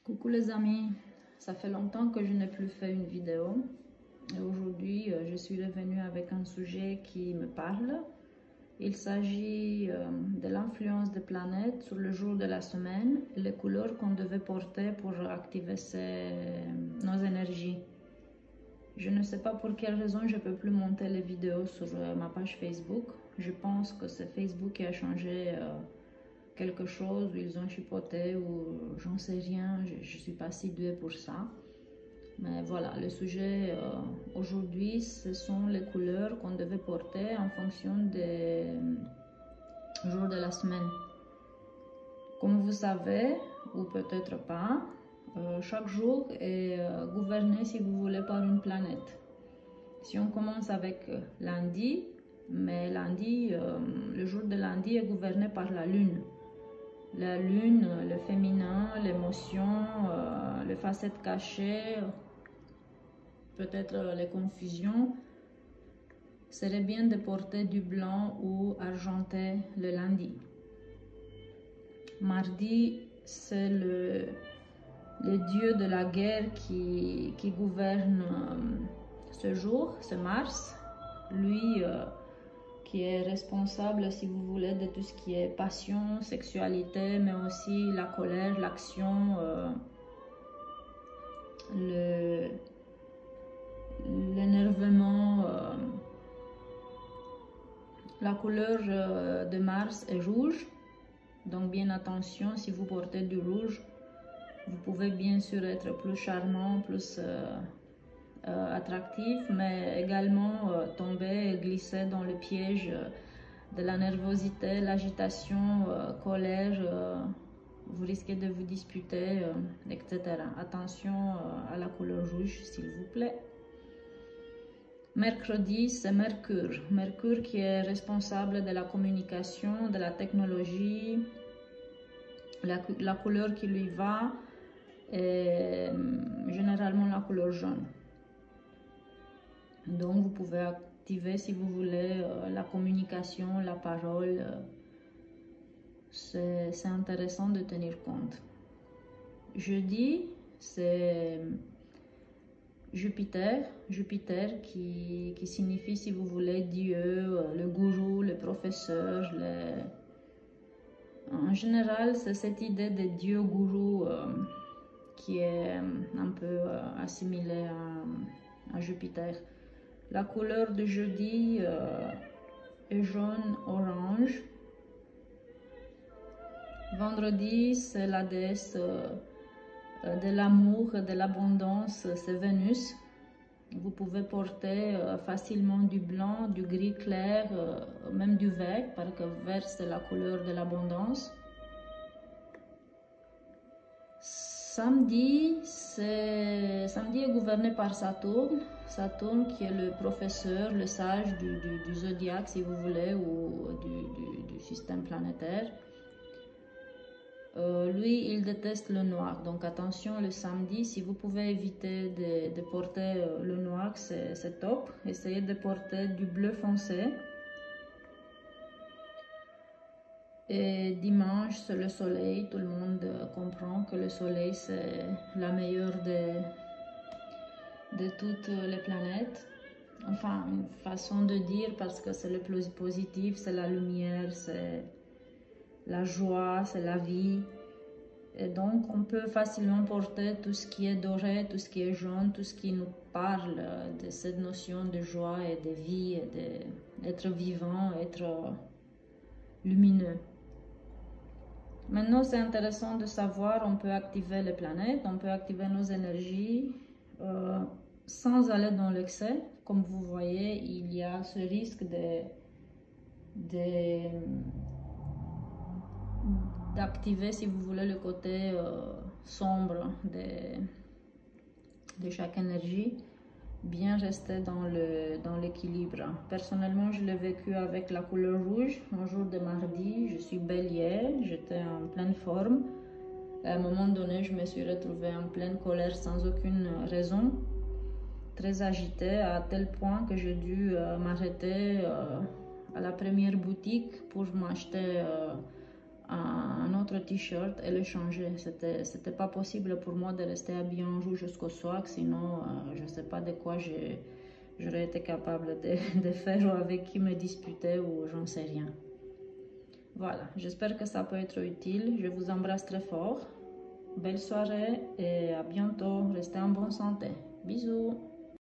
Coucou les amis, ça fait longtemps que je n'ai plus fait une vidéo et aujourd'hui je suis revenue avec un sujet qui me parle. Il s'agit de l'influence des planètes sur le jour de la semaine et les couleurs qu'on devait porter pour activer nos énergies. Je ne sais pas pour quelle raison je ne peux plus monter les vidéos sur ma page Facebook. Je pense que c'est Facebook qui a changé quelque chose, ou ils ont chipoté, ou j'en sais rien, je ne suis pas si douée pour ça. Mais voilà, le sujet aujourd'hui, ce sont les couleurs qu'on devait porter en fonction des jours de la semaine. Comme vous savez, ou peut-être pas, chaque jour est gouverné, si vous voulez, par une planète. Si on commence avec lundi, mais lundi, le jour de lundi est gouverné par la lune. La lune, le féminin, l'émotion, les facettes cachées, peut-être les confusions. Serait bien de porter du blanc ou argenté le lundi. Mardi, c'est le dieu de la guerre qui gouverne ce jour, c'est Mars. Lui qui est responsable, si vous voulez, de tout ce qui est passion, sexualité, mais aussi la colère, l'action, l'énervement. La couleur de Mars est rouge, donc bien attention, si vous portez du rouge, vous pouvez bien sûr être plus charmant, plus attractif, mais également tomber et glisser dans le piège de la nervosité, l'agitation, colère, vous risquez de vous disputer, etc. Attention à la couleur rouge, s'il vous plaît. Mercredi, c'est Mercure. Mercure qui est responsable de la communication, de la technologie. La couleur qui lui va est généralement la couleur jaune. Donc vous pouvez activer, si vous voulez, la communication, la parole. C'est intéressant de tenir compte. Jeudi, c'est Jupiter. Jupiter qui signifie, si vous voulez, Dieu, le gourou, le professeur. En général, c'est cette idée de Dieu gourou qui est un peu assimilée à Jupiter. La couleur de jeudi est jaune-orange. Vendredi, c'est la déesse de l'amour, de l'abondance, c'est Vénus. Vous pouvez porter facilement du blanc, du gris clair, même du vert, parce que vert c'est la couleur de l'abondance. Samedi est gouverné par Saturne. Saturne qui est le professeur, le sage du zodiaque, si vous voulez, ou du système planétaire. Lui, il déteste le noir, donc attention le samedi, si vous pouvez éviter de porter le noir, c'est top. Essayez de porter du bleu foncé. Et dimanche, c'est le soleil. Tout le monde comprend que le soleil, c'est la meilleure de toutes les planètes. Enfin, une façon de dire, parce que c'est le plus positif, c'est la lumière, c'est la joie, c'est la vie. Et donc, on peut facilement porter tout ce qui est doré, tout ce qui est jaune, tout ce qui nous parle de cette notion de joie et de vie, et d'être vivant, être lumineux. Maintenant, c'est intéressant de savoir, on peut activer les planètes, on peut activer nos énergies sans aller dans l'excès. Comme vous voyez, il y a ce risque d'activer, si vous voulez, le côté sombre de chaque énergie. Bien rester dans l'équilibre. Personnellement, je l'ai vécu avec la couleur rouge. Un jour de mardi, je suis bélier, j'étais en pleine forme. À un moment donné, je me suis retrouvée en pleine colère sans aucune raison, très agitée, à tel point que j'ai dû m'arrêter à la première boutique pour m'acheter un autre t-shirt et le changer. C'était pas possible pour moi de rester habillée en rouge jusqu'au soir, sinon je sais pas de quoi j'aurais été capable de faire, ou avec qui me disputer, ou j'en sais rien. Voilà, j'espère que ça peut être utile. Je vous embrasse très fort. Belle soirée et à bientôt. Restez en bonne santé. Bisous.